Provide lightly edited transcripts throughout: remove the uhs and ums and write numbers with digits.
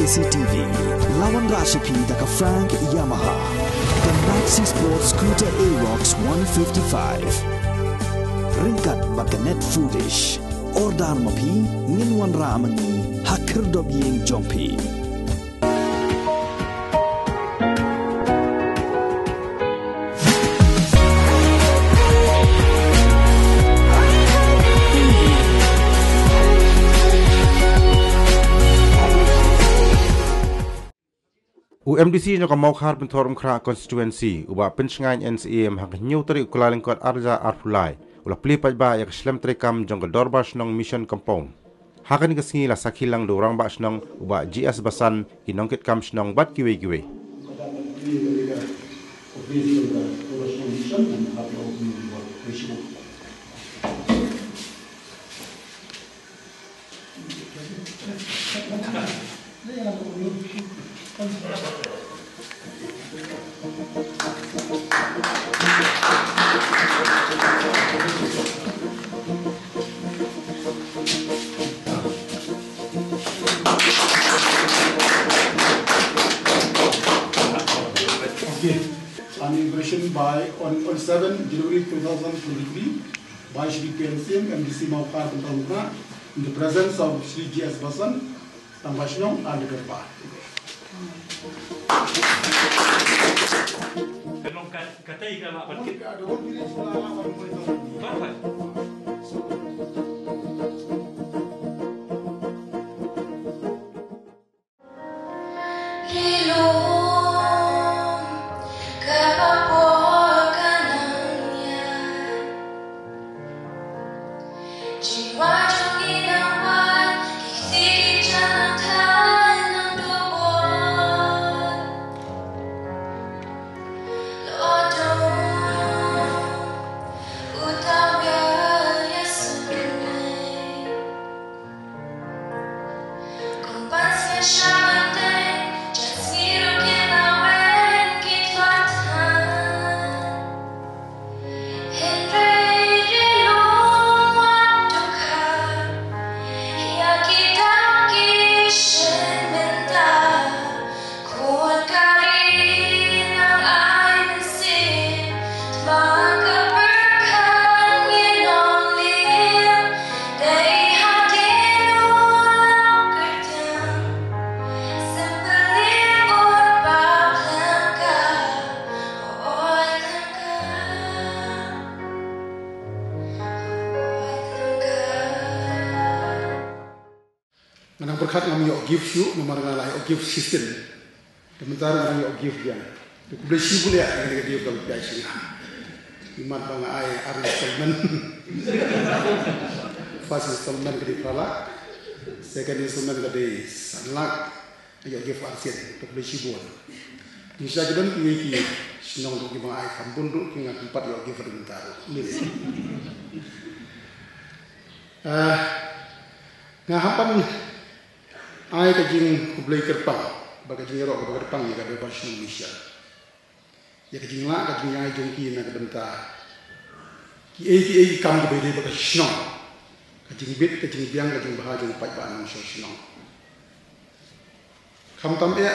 KCTV, lawan Rashipi daka Frank Yamaha, the Maxi Sport Scooter Aerox 155. Ringkat bakanet foolish, ordan mapi, nginwan ramani, hakir dobyeng jompi. UMDC nyok mau khar bentorum kra constituency uba pencengan NCM hak new teri ukulalengkot arja arfulai ulah pli pajba yak slem trekam jong dorbas nong mission compound hakan kesini la sakilang do orang bas nong uba GS basan kinongkit kam snong bat kiwe kiwe On inauguration on 7 January 2023 by Shri PNCM MDC Maukar Bentanguna in the presence of Shri GS Basan, Tambashnong and Gerba. Manang berkat ngam yo give you memarang lah yo give system. Sementara ngam yo give dia. Tu boleh sih boleh ada dia kalau biasa. Imat bang ay Ari Salman. First installment kedi pala. Second installment kedi sanlak yo give arsian tu boleh sih boleh. Bisa jadi ki sinong tu bang ay kampun tu kinga tempat yo give sementara. Ngahapan ay kajing kublay kerpang, baga jing ero baga kerpang ya kada bas Indonesia. Ya kajing la kajing ay jongki na kadenta. Ki kam ke bede baga snong. Kajing bit kajing biang kajing bahajong pai ba nang so snong. Kam tam ya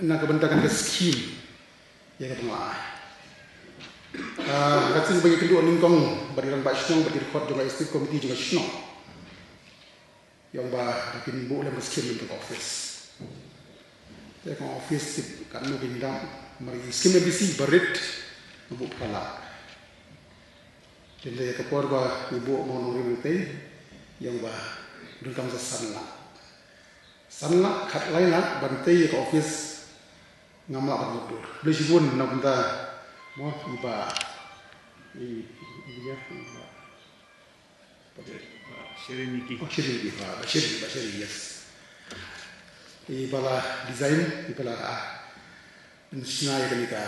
na kadenta kan ke scheme. Ya kadang la. Katsin bagi kedua ningkong bariran ba snong bagi record juga istit komiti juga snong. Yang bikin bu lem skim untuk office. Jadi kalau office kan mau bintang, mari skim lebih berit, bu pala. Jadi kapor ibu mau nuri nanti, yang bintang sanla kat lain lah, bantai ke office ngamak bermudur. Beli sibun nak benda, mau iba, Serenity. Serenity, yes. Ibala design, ibala insnai kenika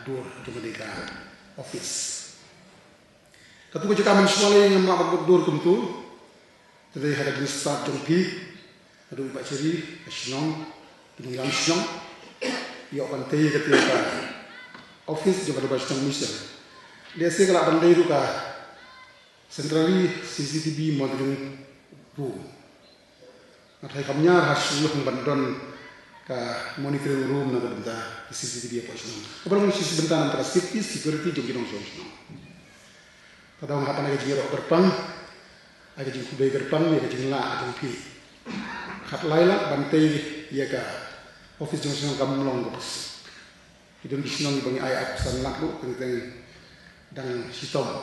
door kenika office. Ketua juga mensualai yang melakukan door kemutu. Jadi ada jenis start jompi, ada ubah ceri, asyong, dengan asyong. Ia bantai ketika office juga ada banyak mission. Dia segala bantai itu Centrally CCTV modern room. Natai kamnya hasil bandon ka monitoring room na benda CCTV apa sih? Kemudian sisi benda antara safety security juga dong sih. Pada orang apa lagi jiro gerbang, ada jing kubai gerbang, ada jing la, ada jing pi. Kat laila bantai ya ka office jong senang kamu long bos. Hidung disenang bangi ayat pesan laku tentang dan sistem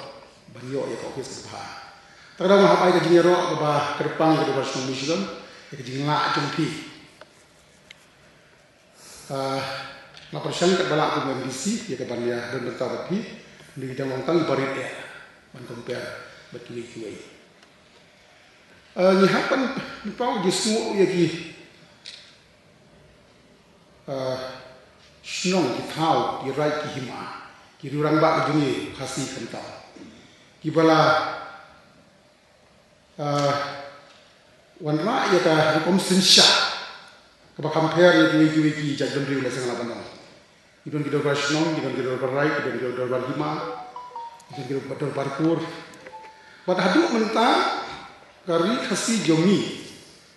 banyo ya ka office berapa. Terkadang orang apa lagi jiro berapa gerbang itu harus mengusung, ada jing la, jing pi. Laporan kat balak tu MDC ya ke bandia dan bertaruh di bidang longkang barit ya ban compare betul itu ni hapan pau di semua ya ki snong ki thau di right ki hima ki rurang ba juni khasi kanta ki bala wanra ya ka kom sinsha Kapa compare itu wiki jajan riu leseng lapan dong. Idon kita bersenang, idon kita berai, idon kita berhima, idon kita berparkur. Pada haduk mentah kari khasi jongi.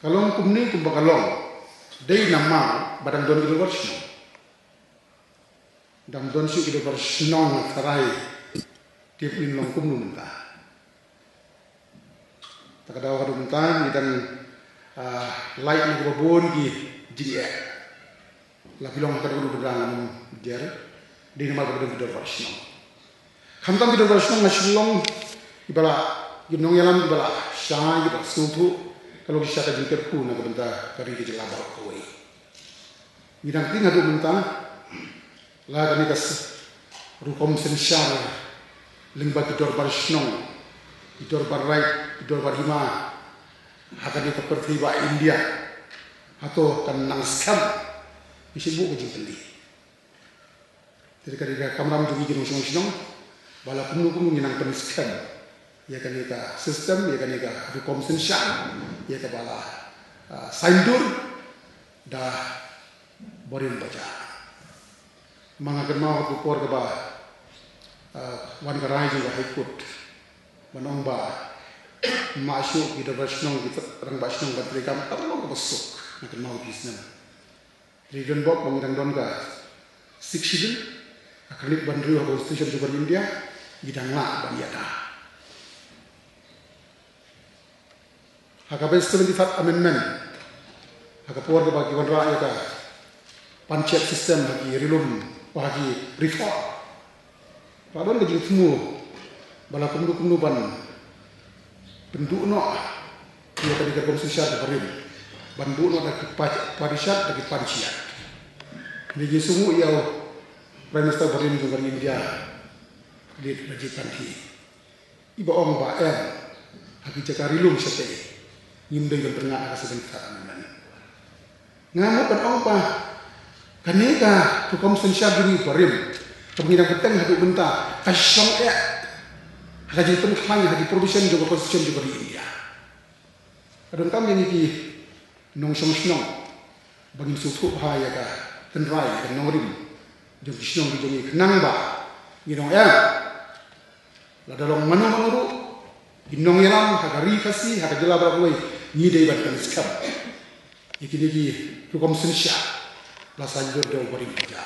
Kalong kumni kumbakalong. Day nama badang don kita bersenang. Dam don su kita bersenang karai. Tiap in long kumnu mentah. Tak ada haduk mentah idon light ni kubabun ki jia la bilong ka dulu berang jer di nama ka dulu bersno khamtam di bersno ngasilong ibala ginong yalam ibala sha ibala sutu kalau bisa ka jingker ku na benta kari ki jela ba ko bidang ting adu benta la kani kas rukom sensyar lingba ki dor bersno ki dor barai ki dor barima akan itu pertiba India atau kan nang scam isi buku jempeli. Jadi ketika kamram juga jenuh senong bala kumnu nang pen scam ya kan itu sistem ya kan itu hukum sensyal ya kan bala saindur dah borin baca. Mangakan mau kupor ke bah wan karai juga ikut manong bah masuk kita bersenang kita orang bersenang berteriak terlalu besok nak mau bisnes. Region Bob mengira don ga sikshidil akalik bandri wa constitution super India bidang la baniyata. Hakabe 75 amendment hakapor ga bagi wan rakyat panchayat system bagi rilum bagi reform. Padahal ga jing semua bala kumdu ban penduk no dia tadi ke konstitusi berim banduk no dari parisat dari pansiat ini semua ia prime minister berim juga di India di rajikan di iba om ba haki cakari lum sete nyimde yang tengah sebentar ngamuk kan om ba kaneka tu konstitusi dari berim kemudian petang hadu benta kasyong haji penkhang haji provision juga constitution juga di India. Kadang kami ini nong senong bagi suatu bahaya ka tenrai dan nongrim jom senong di jongi kenang ba ginong ya la dalong manu ginong yalam hagari kasi hagajela ba boy ni dei ban kan skam ikini di hukum sensya la sanjur do bari ja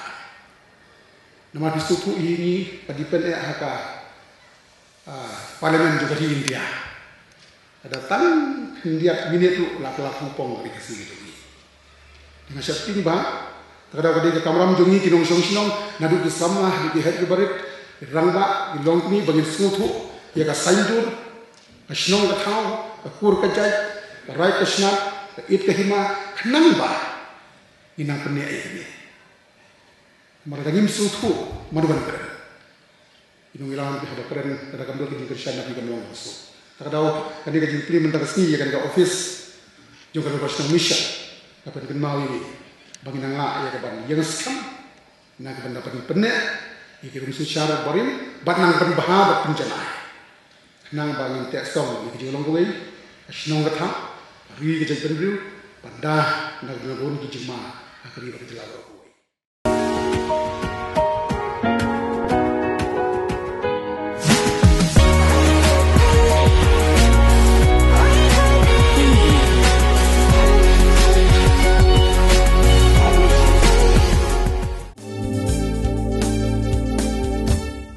nama disutu ini padipen haka parlemen juga di India. Ada tan India minit lu lak-lak pong di kasih gitu. Dengan syarti ba terkadang di kamram jongi kinong song nadu di samlah di head barit rangba di longni bagi sutu ya ka sanjur asnong ka thau ka kur ka jai ka rai ka snat ka it ka hima khnang ba inang pene ai maragim sutu maduban kare inong ilang ada keren ada kambil di Kristen nabi kamil masuk. Terkadang kami kaji implement resmi ya kan ke office juga ke Kristen mission dapat kenal ini bagi nang la ya kapan yang skam nak dapat penne ikirum secara barin bat nang berbahabat penjana nang bangin tek song iki jolong kowe asnong katha ri ke jadi penriu pada nak nabun ki jema akhiri bagi jelago